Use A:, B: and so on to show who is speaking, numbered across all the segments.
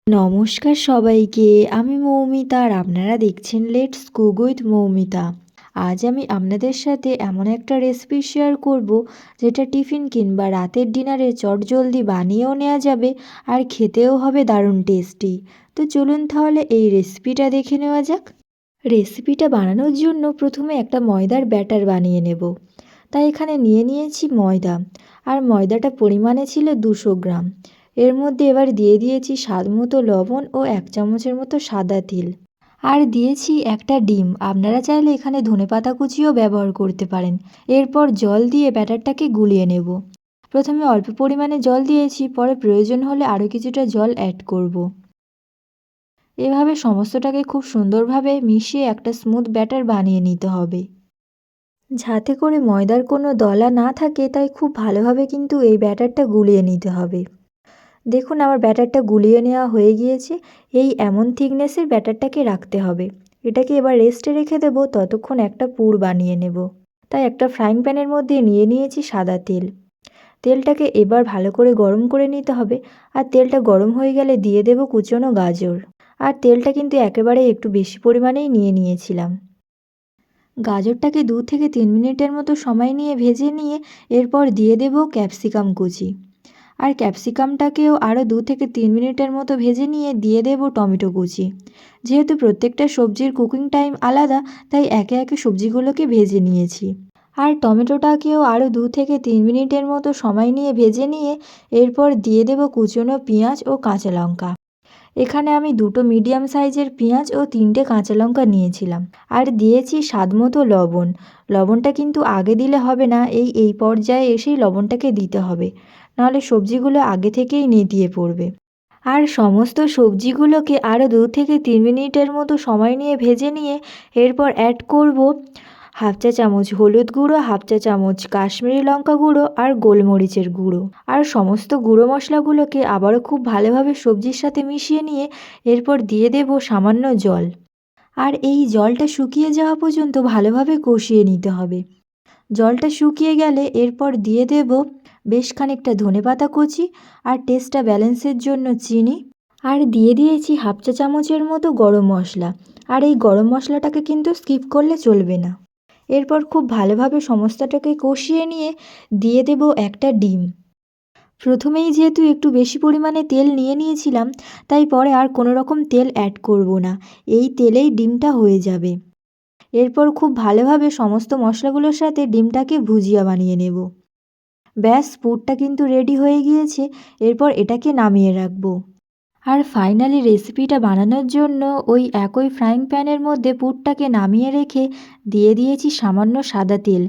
A: নমস্কার সবাইকে, আমি মৌমিতা আর আপনারা দেখছেন লেটস কুক উইথ মৌমিতা। আজ আমি আপনাদের সাথে এমন একটা রেসিপি শেয়ার করব যেটা টিফিন কিংবা রাতের ডিনারে চটজলদি বানিয়েও নেওয়া যাবে আর খেতেও হবে দারুণ টেস্টি। তো চলুন তাহলে এই রেসিপিটা দেখে নেওয়া যাক। রেসিপিটা বানানোর জন্য প্রথমে একটা ময়দার ব্যাটার বানিয়ে নেব। তাই এখানে নিয়েছি ময়দা, আর ময়দাটা পরিমাণে ছিল 200 গ্রাম। এর মধ্যে এবার দিয়ে দিয়েছি স্বাদ মতো লবণ ও 1 চামচের মতো সাদা তিল, আর দিয়েছি একটা ডিম। আপনারা চাইলে এখানে ধনেপাতা কুচিও ব্যবহার করতে পারেন। এরপর জল দিয়ে ব্যাটারটাকে গুলিয়ে নেব। প্রথমে অল্প পরিমাণে জল দিয়েছি, পরে প্রয়োজন হলে আরও কিছুটা জল অ্যাড করব। এভাবে সমস্তটাকে খুব সুন্দরভাবে মিশিয়ে একটা স্মুথ ব্যাটার বানিয়ে নিতে হবে, যাতে করে ময়দার কোনো দলা না থাকে। তাই খুব ভালোভাবে কিন্তু এই ব্যাটারটা গুলিয়ে নিতে হবে। দেখুন আমার ব্যাটারটা গুলিয়ে নেওয়া হয়ে গিয়েছে। এমন থিকনেসের ব্যাটারটাকে রাখতে হবে। এটাকে এবার রেস্টে রেখে দেবো, ততক্ষণ একটা পুর বানিয়ে নেব। তাই একটা ফ্রাইং প্যানের মধ্যে নিয়েছি সাদা তেল। তেলটাকে এবার ভালো করে গরম করে নিতে হবে, আর তেলটা গরম হয়ে গেলে দিয়ে দেব কুচনো গাজর। আর তেলটা কিন্তু একেবারে একটু বেশি পরিমাণেই নিয়েছিলাম। গাজরটাকে 2 থেকে 3 মিনিটের মতো সময় নিয়ে ভেজে নিয়ে এরপর দিয়ে দেব ক্যাপসিকাম কুচি। আর ক্যাপসিকামটাকেও আরও 2 থেকে 3 মিনিটের মতো ভেজে নিয়ে দিয়ে দেব টমেটো কুচি। যেহেতু প্রত্যেকটা সবজির কুকিং টাইম আলাদা, তাই একে একে সবজিগুলোকে ভেজে নিয়েছি। আর টমেটোটাকেও আরও 2 থেকে 3 মিনিটের মতো সময় নিয়ে ভেজে নিয়ে এরপর দিয়ে দেব কুচনো পেঁয়াজ ও কাঁচা লঙ্কা। এখানে আমি 2টো মিডিয়াম সাইজের পেঁয়াজ ও 3টে কাঁচা লঙ্কা নিয়েছিলাম। আর দিয়েছি স্বাদ মতো লবণ। লবণটা কিন্তু আগে দিলে হবে না, এই পর্যায়ে এসেই লবণটাকে দিতে হবে, নাহলে সবজিগুলো আগে থেকেই নেতিয়ে পড়বে। আর সমস্ত সবজিগুলোকে আরও 2 থেকে 3 মিনিটের মতো সময় নিয়ে ভেজে নিয়ে এরপর অ্যাড করব 1/2 চা চামচ হলুদ গুঁড়ো, 1/2 চা চামচ কাশ্মীরি লঙ্কা গুঁড়ো আর গোলমরিচের গুঁড়ো। আর সমস্ত গুঁড়ো মশলাগুলোকে আবারও খুব ভালোভাবে সবজির সাথে মিশিয়ে নিয়ে এরপর দিয়ে দেব সামান্য জল। আর এই জলটা শুকিয়ে যাওয়া পর্যন্ত ভালোভাবে কষিয়ে নিতে হবে। জলটা শুকিয়ে গেলে এরপর দিয়ে দেব বেশ খানিকটা ধনেপাতা কুচি আর টেস্টটা ব্যালেন্সের জন্য চিনি। আর দিয়ে দিয়েছি 1/2 চা চামচের মতো গরম মশলা। আর এই গরম মশলাটাকে কিন্তু স্কিপ করলে চলবে না। এরপর খুব ভালোভাবে সমস্তটাকে কষিয়ে নিয়ে দিয়ে দেব একটা ডিম। প্রথমেই যেহেতু একটু বেশি পরিমাণে তেল নিয়েছিলাম, তাই পরে আর কোনো রকম তেল অ্যাড করব না। এই তেলেই ডিমটা হয়ে যাবে। এরপর খুব ভালোভাবে সমস্ত মশলাগুলোর সাথে ডিমটাকে ভুজিয়া বানিয়ে নেব। ব্যাস, পুরটা কিন্তু রেডি হয়ে গিয়েছে। এরপর এটাকে নামিয়ে রাখবো। আর ফাইনালি রেসিপিটা বানানোর জন্য ওই একই ফ্রাইং প্যানের মধ্যে পুরটাকে নামিয়ে রেখে দিয়ে দিয়েছি সামান্য সাদা তেল।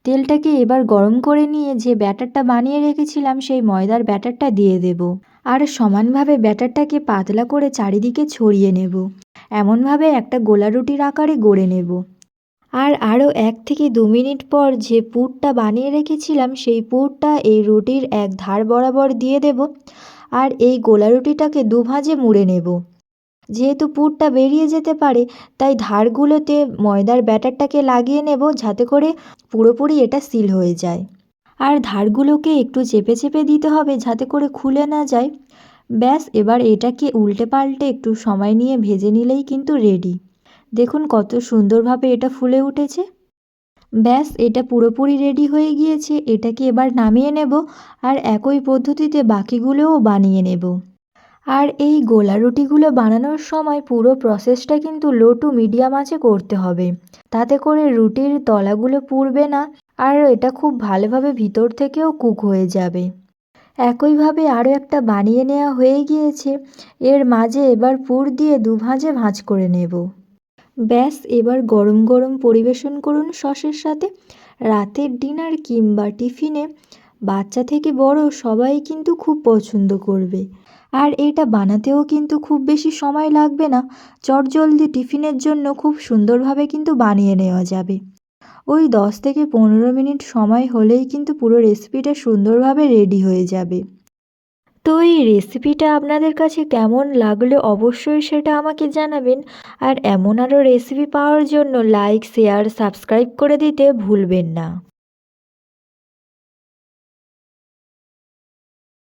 A: তেলটাকে এবার গরম করে নিয়ে যে ব্যাটারটা বানিয়ে রেখেছিলাম সেই ময়দার ব্যাটারটা দিয়ে দেব। আর সমানভাবে ব্যাটারটাকে পাতলা করে চারিদিকে ছড়িয়ে নেব। এমনভাবে একটা গোলা রুটির আকারে গড়ে নেব। আর আরও 1 থেকে 2 মিনিট পর যে পুরটা বানিয়ে রেখেছিলাম সেই পুরটা এই রুটির এক ধার বরাবর দিয়ে দেব। আর এই গোলা রুটিটাকে দুভাজে মুড়ে নেব। যেহেতু পুরটা বেরিয়ে যেতে পারে, তাই ধারগুলোতে ময়দার ব্যাটারটাকে লাগিয়ে নেব, যাতে করে পুরোপুরি এটা সিল হয়ে যায়। আর ধারগুলোকে একটু চেপে চেপে দিতে হবে, যাতে করে খুলে না যায়। ব্যাস, এবার এটাকে উল্টে পাল্টে একটু সময় নিয়ে ভেজে নিলেই কিন্তু রেডি। দেখুন কত সুন্দরভাবে এটা ফুলে উঠেছে। ব্যাস, এটা পুরোপুরি রেডি হয়ে গিয়েছে। এটাকে এবার নামিয়ে নেব, আর একই পদ্ধতিতে বাকিগুলোও বানিয়ে নেব। আর এই গোলা রুটিগুলো বানানোর সময় পুরো প্রসেসটা কিন্তু লো টু মিডিয়াম আঁচে করতে হবে, তাতে করে রুটির তলাগুলো পুড়বে না, আর এটা খুব ভালোভাবে ভিতর থেকেও কুক হয়ে যাবে। একইভাবে আরও একটা বানিয়ে নেওয়া হয়ে গিয়েছে। এর মাঝে এবার পুর দিয়ে দুভাজে ভাঁজ করে নেব। ব্যাস, এবার গরম গরম পরিবেশন করুন সসের সাথে। রাতের ডিনার কিংবা টিফিনে বাচ্চা থেকে বড় সবাই কিন্তু খুব পছন্দ করবে। আর এটা বানাতেও কিন্তু খুব বেশি সময় লাগবে না। চটজলদি টিফিনের জন্য খুব সুন্দরভাবে কিন্তু বানিয়ে নেওয়া যাবে। ওই 10 থেকে 15 মিনিট সময় হলেই কিন্তু পুরো রেসিপিটা সুন্দরভাবে রেডি হয়ে যাবে। তো এই রেসিপিটা আপনাদের কাছে কেমন লাগলো অবশ্যই সেটা আমাকে জানাবেন। আর এমন আরও রেসিপি পাওয়ার জন্য লাইক, শেয়ার, সাবস্ক্রাইব করে দিতে ভুলবেন না।